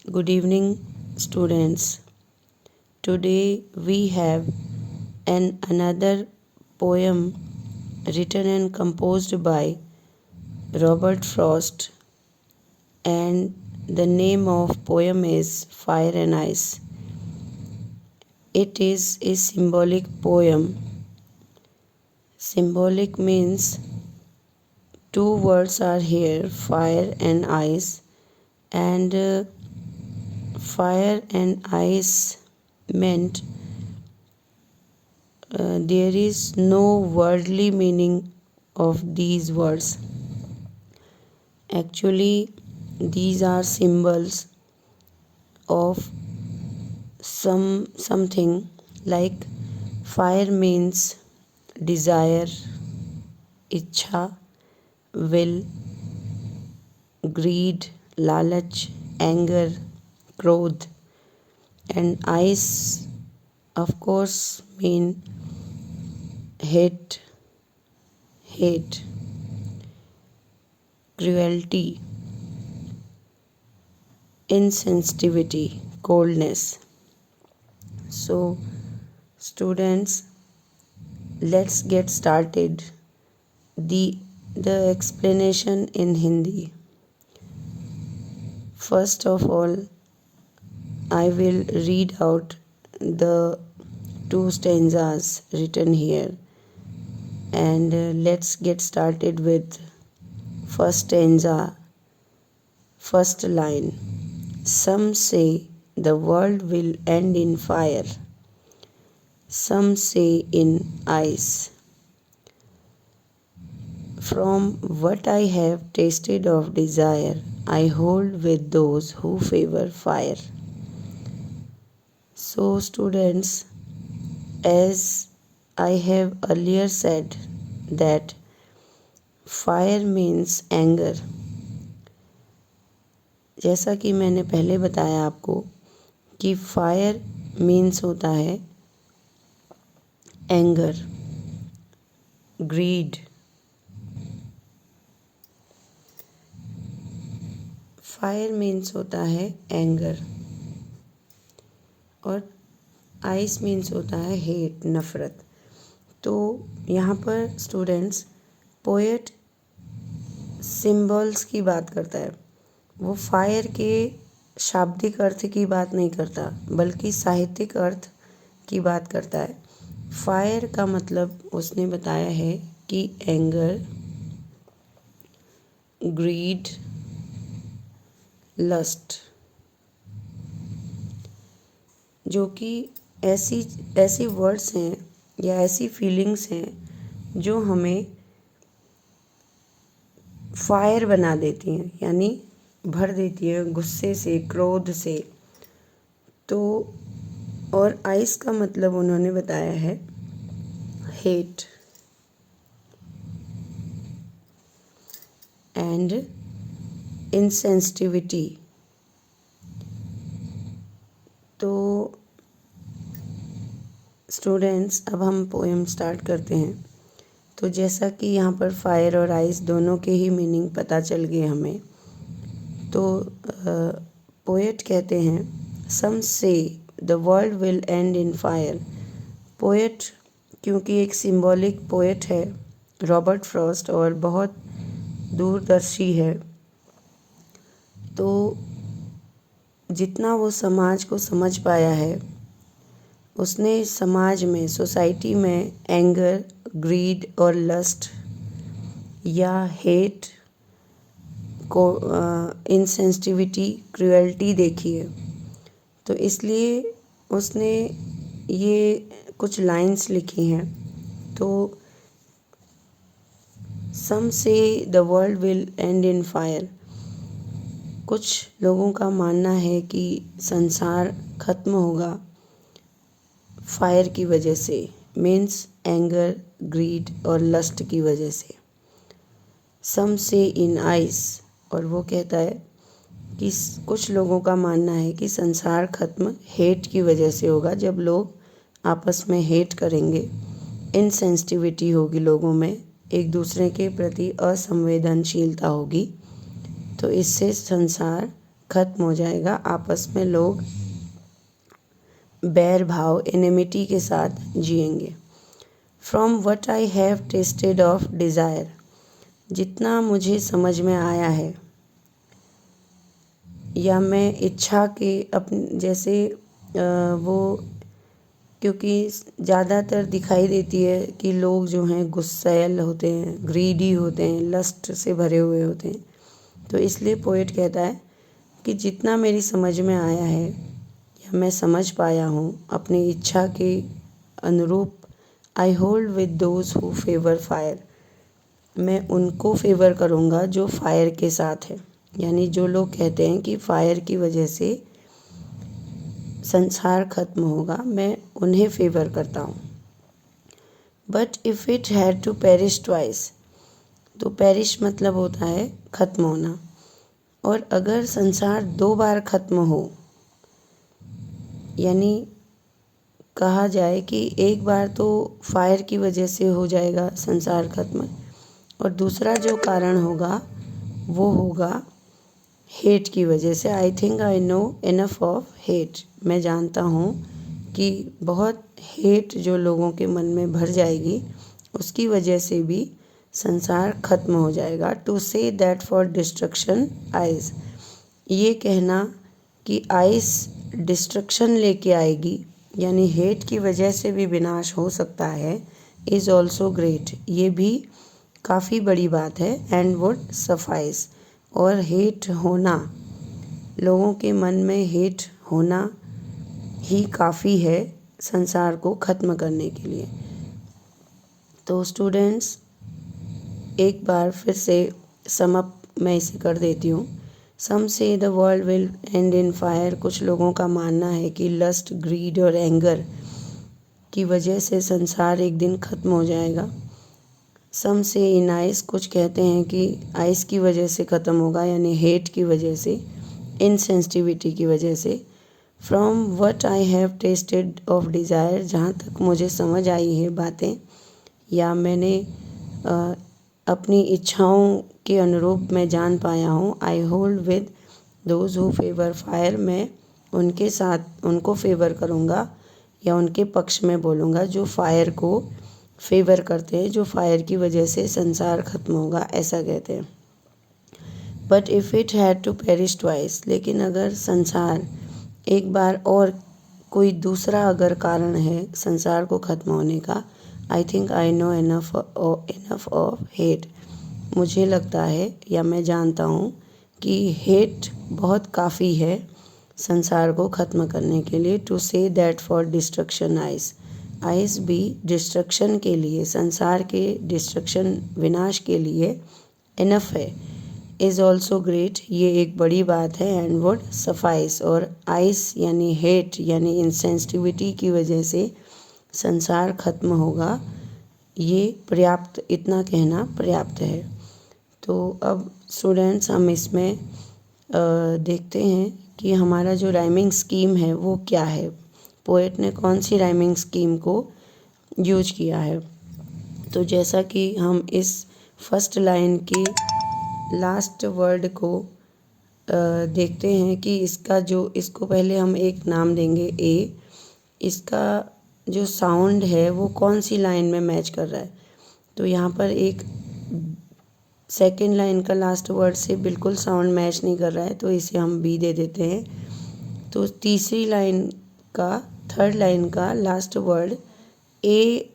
Good evening, students. Today we have another poem written and composed by Robert Frost, and the name of poem is Fire and Ice. It is a symbolic poem. Symbolic means two words are here, fire and ice, and fire and ice meant there is no worldly meaning of these words. Actually, these are symbols of something like fire means desire, ichha, will, greed, lalach, anger, krodh, and ice of course mean hate, cruelty, insensitivity, coldness. So, students, let's get started. The explanation in Hindi. First of all, I will read out the two stanzas written here, and let's get started with first stanza, first line. Some say the world will end in fire, some say in ice. From what I have tasted of desire, I hold with those who favor fire. So, students, as I have earlier said that fire means anger. जैसा कि मैंने पहले बताया आपको कि fire means होता है anger, grid. Fire means होता है एंगर और आइस मीन्स होता है हेट, नफ़रत। तो यहाँ पर स्टूडेंट्स पोएट सिंबल्स की बात करता है। वो फायर के शाब्दिक अर्थ की बात नहीं करता बल्कि साहित्यिक अर्थ की बात करता है। फायर का मतलब उसने बताया है कि एंगर, ग्रीड, लस्ट, जो कि ऐसी वर्ड्स हैं या ऐसी फीलिंग्स हैं जो हमें फायर बना देती हैं, यानी भर देती है गुस्से से, क्रोध से। तो और आइस का मतलब उन्होंने बताया है हेट एंड इनसेंसिटिविटी। तो स्टूडेंट्स, अब हम पोएम स्टार्ट करते हैं। तो जैसा कि यहाँ पर फायर और आइस दोनों के ही मीनिंग पता चल गए हमें, तो पोएट कहते हैं सम से the world will and in fire. Poet क्योंकि एक सिंबॉलिक पोएट है रॉबर्ट फ्रॉस्ट और बहुत दूरदर्शी है, तो जितना वो समाज को समझ पाया है उसने समाज में, सोसाइटी में एंगर, ग्रीड और लस्ट या हेट को, इनसेंसिटिविटी, क्रुएल्टी देखी है। तो इसलिए उसने ये कुछ लाइंस लिखी हैं। तो सम से the world will and in fire. कुछ लोगों का मानना है कि संसार खत्म होगा फायर की वजह से, मीन्स एंगर, ग्रीड और लस्ट की वजह से। सम से इन आइस, और वो कहता है कि कुछ लोगों का मानना है कि संसार खत्म हेट की वजह से होगा। जब लोग आपस में हेट करेंगे, इनसेंसिटिविटी होगी लोगों में, एक दूसरे के प्रति असंवेदनशीलता होगी, तो इससे संसार खत्म हो जाएगा। आपस में लोग बैर भाव एनिमिटी के साथ जिएंगे। From what I have tested of desire, जितना मुझे समझ में आया है या मैं इच्छा के जैसे वो, क्योंकि ज़्यादातर दिखाई देती है कि लोग जो हैं गुस्सैल होते हैं, ग्रीडी होते हैं, लस्ट से भरे हुए होते हैं। तो इसलिए पोएट कहता है कि जितना मेरी समझ में आया है या मैं समझ पाया हूँ अपनी इच्छा के अनुरूप, I hold with those who favour fire, मैं उनको फेवर करूँगा जो फायर के साथ है। यानी जो लोग कहते हैं कि फायर की वजह से संसार खत्म होगा, मैं उन्हें फेवर करता हूँ। But if it had to perish twice, तो पेरिश मतलब होता है खत्म होना, और अगर संसार 2 बार खत्म हो, यानी कहा जाए कि एक बार तो फायर की वजह से हो जाएगा संसार खत्म, और दूसरा जो कारण होगा वो होगा हेट की वजह से। I think I know enough of hate, मैं जानता हूँ कि बहुत हेट जो लोगों के मन में भर जाएगी उसकी वजह से भी संसार खत्म हो जाएगा। To say that for destruction eyes, ये कहना कि आइस डिस्ट्रक्शन लेके आएगी, यानी हेट की वजह से भी विनाश हो सकता है, इज़ ऑल्सो ग्रेट, ये भी काफ़ी बड़ी बात है। एंड वुड सफाइस, और हेट होना, लोगों के मन में हेट होना ही काफ़ी है संसार को ख़त्म करने के लिए। तो स्टूडेंट्स, एक बार फिर से समअप मैं इसे कर देती हूँ। सम से the world will and in fire, कुछ लोगों का मानना है कि लस्ट, ग्रीड और एंगर की वजह से संसार एक दिन ख़त्म हो जाएगा। सम से इन आइस, कुछ कहते हैं कि आइस की वजह से ख़त्म होगा, यानी हेट की वजह से, इनसेंसिटिविटी की वजह से। From what I have tested of desire, जहाँ तक मुझे समझ आई है बातें या मैंने अपनी इच्छाओं के अनुरूप मैं जान पाया हूँ, I hold with those who favour fire, मैं उनके साथ उनको फेवर करूँगा या उनके पक्ष में बोलूँगा जो फायर को फेवर करते हैं, जो फायर की वजह से संसार खत्म होगा, ऐसा कहते हैं। But if it had to perish twice, लेकिन अगर संसार एक बार और कोई दूसरा अगर कारण है संसार को ख़त्म होने का, I think I know enough of hate, मुझे लगता है या मैं जानता हूँ कि हेट बहुत काफ़ी है संसार को ख़त्म करने के लिए। To say that for destruction ice, ice भी डिस्ट्रक्शन के लिए, संसार के डिस्ट्रक्शन विनाश के लिए इनफ है। इज़ ऑल्सो ग्रेट, ये एक बड़ी बात है। एंड वुड सफाइस, और आइस यानी हेट यानी इंसेंसिटिविटी की वजह से संसार खत्म होगा, ये पर्याप्त, इतना कहना पर्याप्त है। तो अब स्टूडेंट्स हम इसमें देखते हैं कि हमारा जो राइमिंग स्कीम है वो क्या है, पोएट ने कौन सी राइमिंग स्कीम को यूज किया है। तो जैसा कि हम इस फर्स्ट लाइन की लास्ट वर्ड को देखते हैं कि इसको पहले हम एक नाम देंगे ए, इसका जो साउंड है वो कौन सी लाइन में मैच कर रहा है। तो यहाँ पर एक सेकेंड लाइन का लास्ट वर्ड से बिल्कुल साउंड मैच नहीं कर रहा है, तो इसे हम बी दे देते हैं। तो तीसरी लाइन का, थर्ड लाइन का लास्ट वर्ड ए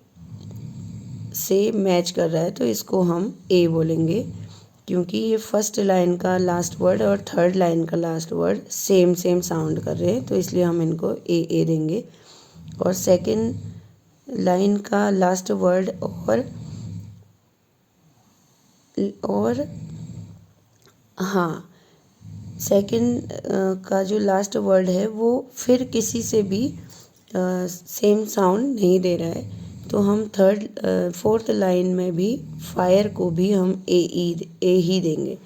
से मैच कर रहा है, तो इसको हम ए बोलेंगे, क्योंकि ये फर्स्ट लाइन का लास्ट वर्ड और थर्ड लाइन का लास्ट वर्ड सेम साउंड कर रहे हैं, तो इसलिए हम इनको ए देंगे। और सेकेंड लाइन का लास्ट वर्ड और हाँ, सेकंड का जो लास्ट वर्ड है वो फिर किसी से भी सेम साउंड नहीं दे रहा है, तो हम फोर्थ लाइन में भी फायर को भी हम ए ही देंगे।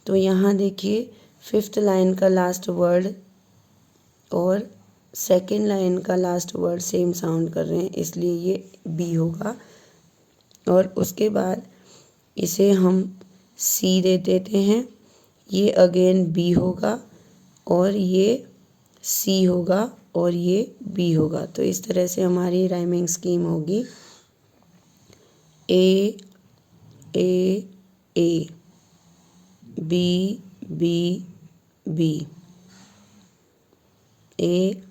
तो यहाँ देखिए फिफ्थ लाइन का लास्ट वर्ड और सेकंड लाइन का लास्ट वर्ड सेम साउंड कर रहे हैं, इसलिए ये बी होगा। और उसके बाद इसे हम सी दे देते हैं, ये अगेन बी होगा। और ये सी होगा और ये बी होगा। तो इस तरह से हमारी राइमिंग स्कीम होगी ए ए ए, बी बी बी, ए